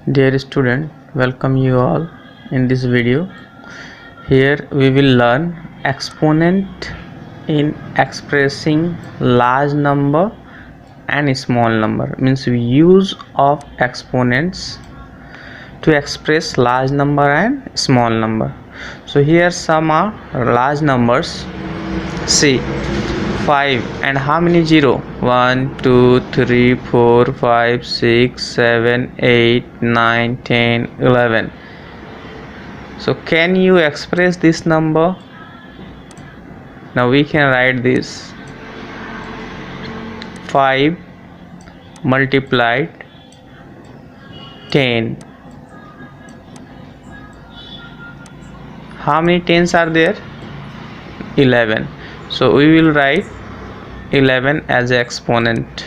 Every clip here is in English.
Dear student, welcome you all in this video. Here we will learn exponent in expressing large number and small number. Means we use of exponents to express large number and small number. So here some are large numbers. See, 5 and how many 0? 1 2 3 4 5 6 7 8 9 10 11. So can you express this number? Now we can write this 5 multiplied 10. How many tens are there? 11. So we will write 11 as an exponent.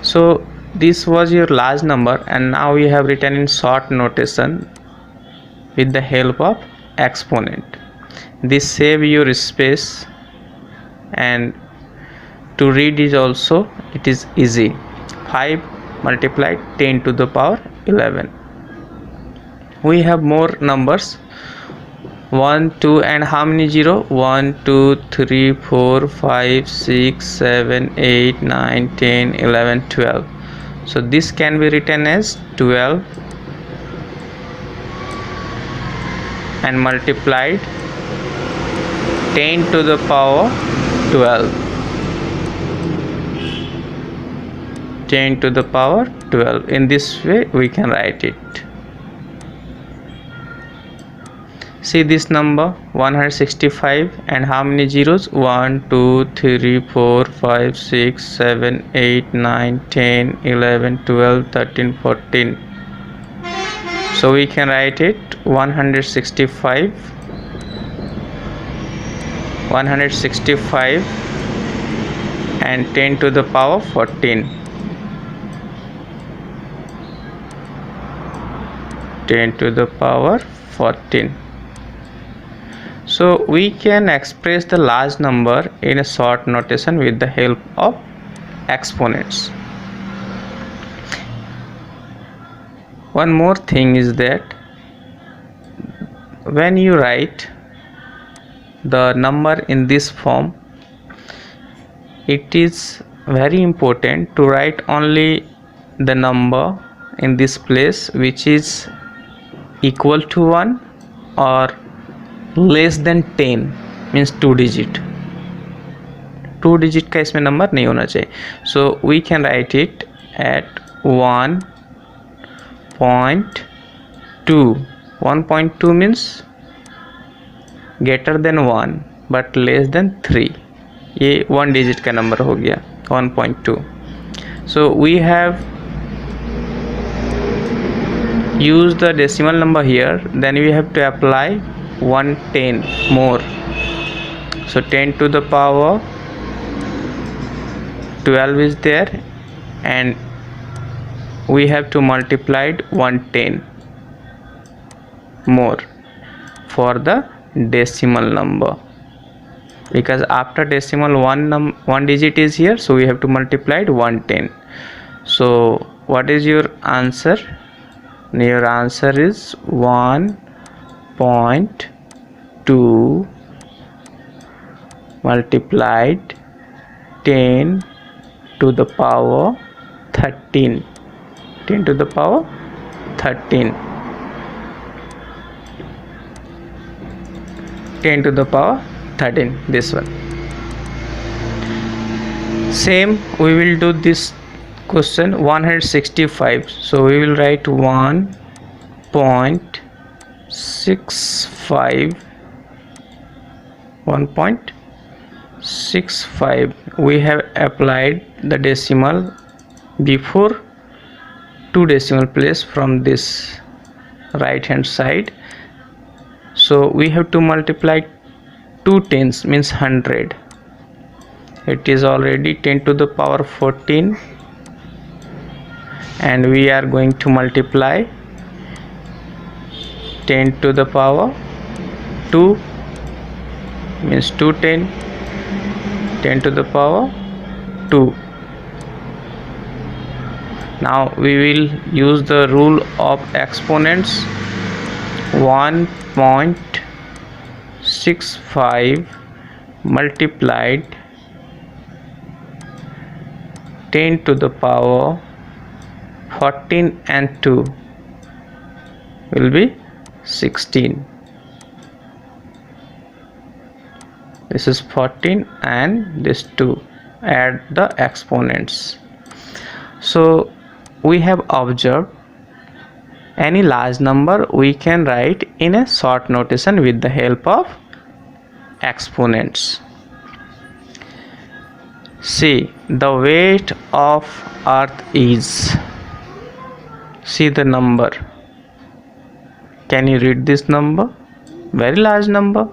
So this was your large number, and now we have written in short notation with the help of exponent. This save your space, and to read is also it is easy. 5 multiplied 10 to the power 11. We have more numbers. 1 2 and how many 0? 1 2 3 4 5 6 7 8 9 10 11 12. So this can be written as 12 and multiplied 10 to the power 12. 10 to the power 12. In this way we can write it. See this number 165 and how many zeros? 1 2 3 4 5 6 7 8 9 10 11 12 13 14. So we can write it 165 and 10 to the power 14. 10 to the power 14. So we can express the large number in a short notation with the help of exponents. One more thing is that when you write the number in this form, it is very important to write only the number in this place which is equal to 1 or less than 10, means 2 digit. 2 digit का इसमें number नहीं होना चाहिए. So we can write it at 1.2. 1.2 means greater than 1 but less than 3. ये 1 digit का number हो गया 1.2. So we have use the decimal number here, then we have to apply 110 more. So 10 to the power 12 is there, and we have to multiply 110 more for the decimal number, because after decimal one digit is here, so we have to multiply 110. So what is your answer? Your answer is 1.2 multiplied 10 to the power 13. 10 to the power 13. 10 to the power 13. This one. Same we will do this question 165. So we will write 1.65. We have applied the decimal before 2 decimal place from this right hand side. So we have to multiply 2 tens, means 100. It is already 10 to the power 14, and we are going to multiply 10 to the power 2, means 210. 10 to the power 2. Now we will use the rule of exponents. 1.65 multiplied 10 to the power 14 and 2 will be 16. This is 14 and this 2. Add the exponents. So we have observed any large number we can write in a short notation with the help of exponents. See, the weight of earth is, see the number. Can you read this number? Very large number.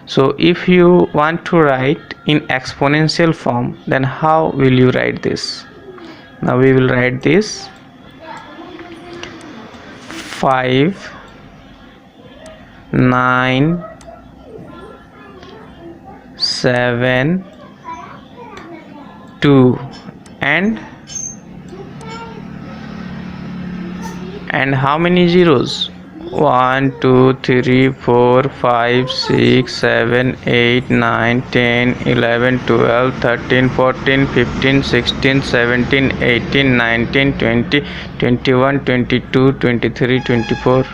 So if you want to write in exponential form, then how will you write this? Now we will write this 5, 9, 7, 2 and how many zeros? 1 2 3 4 5 6 7 8 9 10 11 12 13 14 15 16 17 18 19 20 21 22 23 24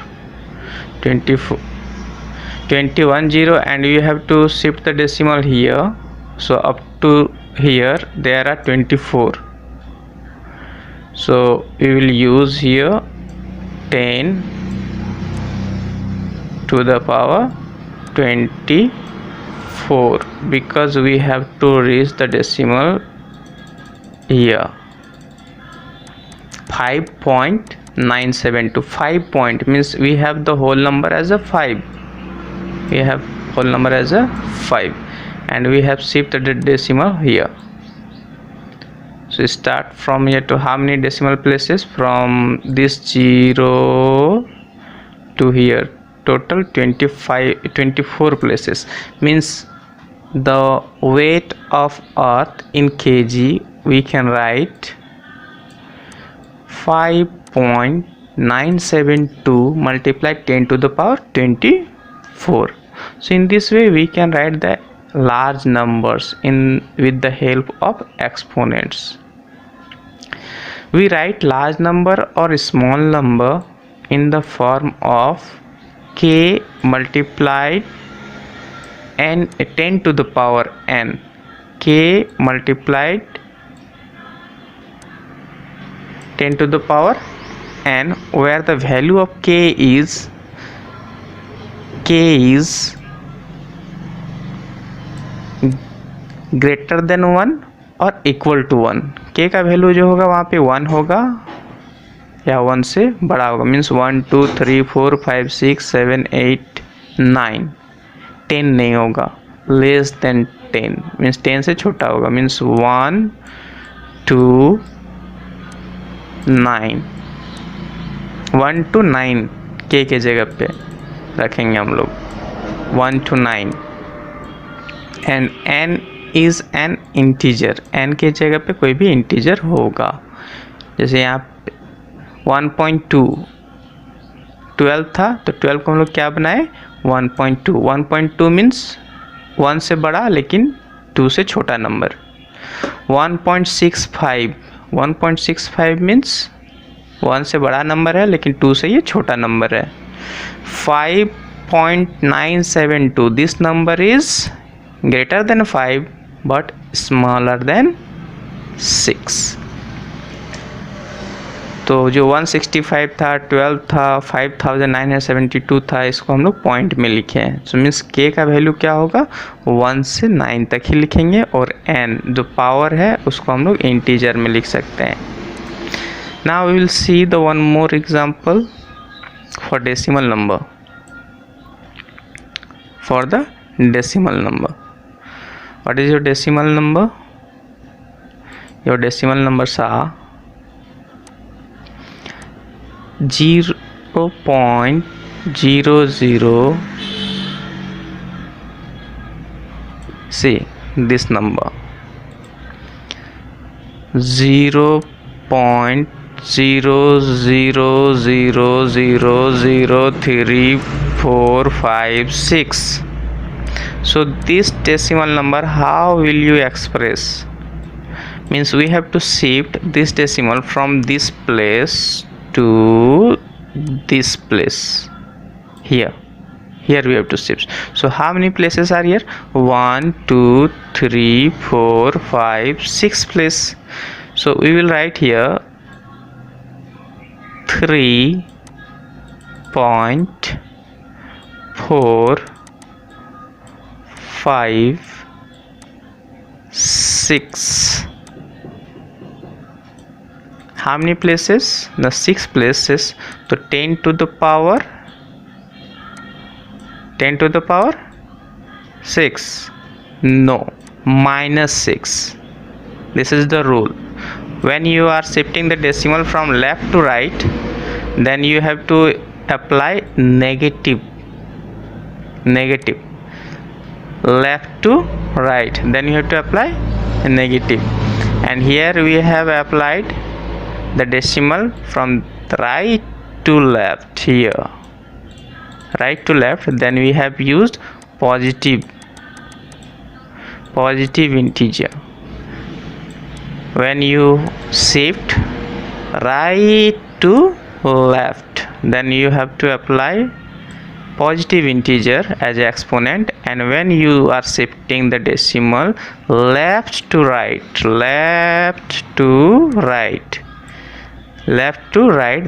21 0, and you have to shift the decimal here. So up to here there are 24. So we will use here 10 to the power 24 because we have to reach the decimal here. 5.972. 5 point means we have the whole number as a 5. We have whole number as a 5 and we have shifted the decimal here. So start from here to how many decimal places? From this 0 to here, total 24 places. Means the weight of earth in kg we can write 5.972 multiplied 10 to the power 24. So in this way we can write the large numbers with the help of exponents. We write large number or small number in the form of k multiplied n 10 to the power n. K multiplied 10 to the power n, where the value of k is greater than 1 और equal to 1. k का value जो होगा वहाँ पे 1 होगा या 1 से बड़ा होगा. मीन्स 1 2 3 4 5 6 7 8 9. 10 नहीं होगा. लेस देन 10 मीन्स 10 से छोटा होगा. मीन्स 1 2 9. 1 to 9 k के जगह पे रखेंगे हम लोग. 1 to 9 and n is an integer. n के जगह पे कोई भी इंटीजर होगा. जैसे यहाँ 1.2 12 था तो 12 को हम लोग क्या बनाए 1.2. 1.2 मीन्स 1 से बड़ा लेकिन 2 से छोटा नंबर. 1.65 मीन्स 1 से बड़ा नंबर है लेकिन 2 से ये छोटा नंबर है. 5.972 this number is greater than 5 but smaller than 6. तो जो 165 था 12 था 5972 था इसको हम लोग पॉइंट में लिखे हैं. सो मीन्स k का वैल्यू क्या होगा 1 से 9 तक ही लिखेंगे और n जो पावर है उसको हम लोग इंटीजर में लिख सकते हैं. Now we will see the one more example for decimal number. For the decimal number, what is your decimal number? Your decimal numbers are 0.00. See this number 0.00 0.00000346. So this decimal number, how will you express? Means we have to shift this decimal from this place to this place. Here we have to shift. So how many places are here? 1 2 3 4 5 6 place. So we will write here 3.456. How many places? The 6 places. So 10 to the power 6. No, minus 6. This is the rule. When you are shifting the decimal from left to right, then you have to apply negative. Left to right, then you have to apply negative. And here we have applied the decimal from right to left. Here right to left, then we have used positive integer. When you shift right to left, then you have to apply positive integer as exponent. And when you are shifting the decimal left to right,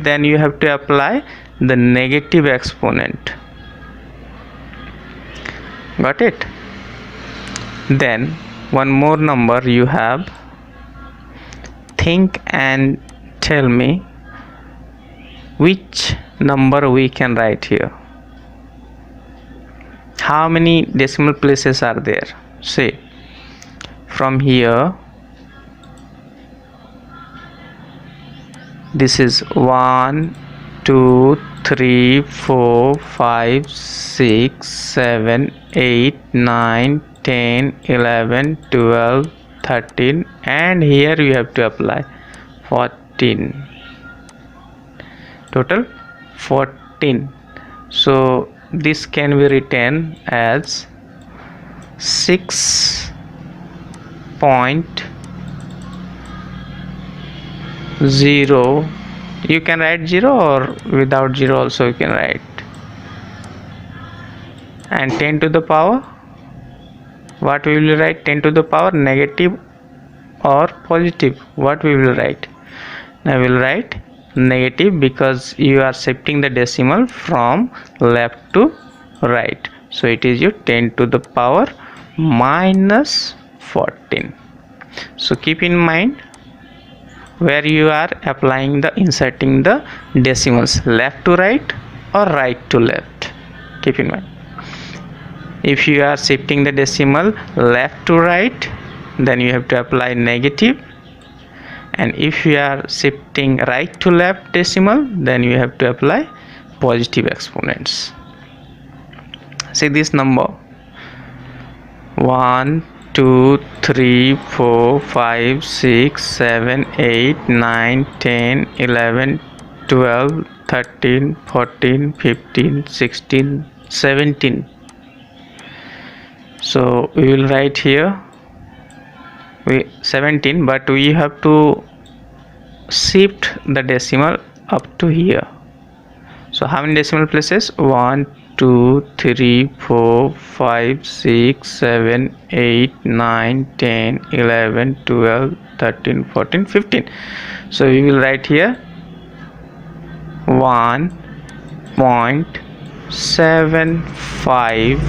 then you have to apply the negative exponent. Got it? Then one more number you have. Think and tell me which number we can write here. How many decimal places are there? Say from here, this is 1 2 3 4 5 6 7 8 9 10 11 12 13, and here you have to apply 14. Total 14. So this can be written as 6.0. You can write 0, or without 0 also you can write. And 10 to the power, what we will write? 10 to the power, negative or positive? What we will write? I will write negative, because you are shifting the decimal from left to right. So it is your 10 to the power minus 14. So keep in mind where you are applying the inserting the decimals, left to right or right to left. Keep in mind, if you are shifting the decimal left to right, then you have to apply negative, and if you are shifting right to left decimal, then you have to apply positive exponents. See this number: 1 2 3 4 5 6 7 8 9 10 11 12 13 14 15 16 17. So we will write here 17, but we have to shift the decimal up to here. So how many decimal places? 1 2 3 4 5 6 7 8 9 10 11 12 13 14 15. So we will write here 1.75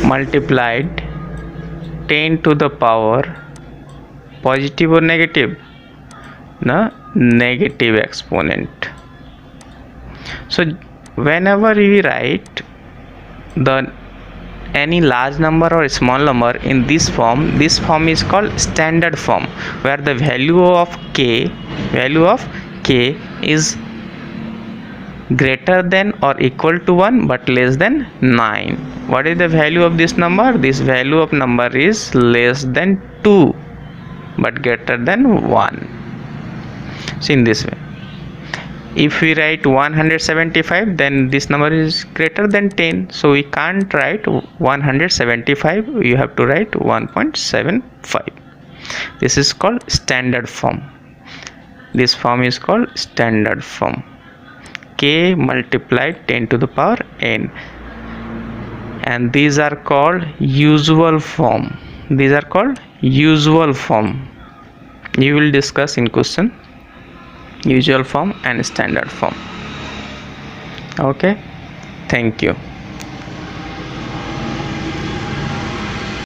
multiplied 10 to the power, positive or negative? The negative exponent. So whenever we write the any large number or small number in this form is called standard form, where the value of k is greater than or equal to 1 but less than 9. What is the value of this number? This value of number is less than 2 but greater than 1. So in this way, if we write 175, then this number is greater than 10, so we can't write 175, you have to write 1.75. This is called standard form. This form is called standard form. K multiplied 10 to the power n, and these are called usual form. These are called usual form. You will discuss in question usual form and standard form. Okay, thank you.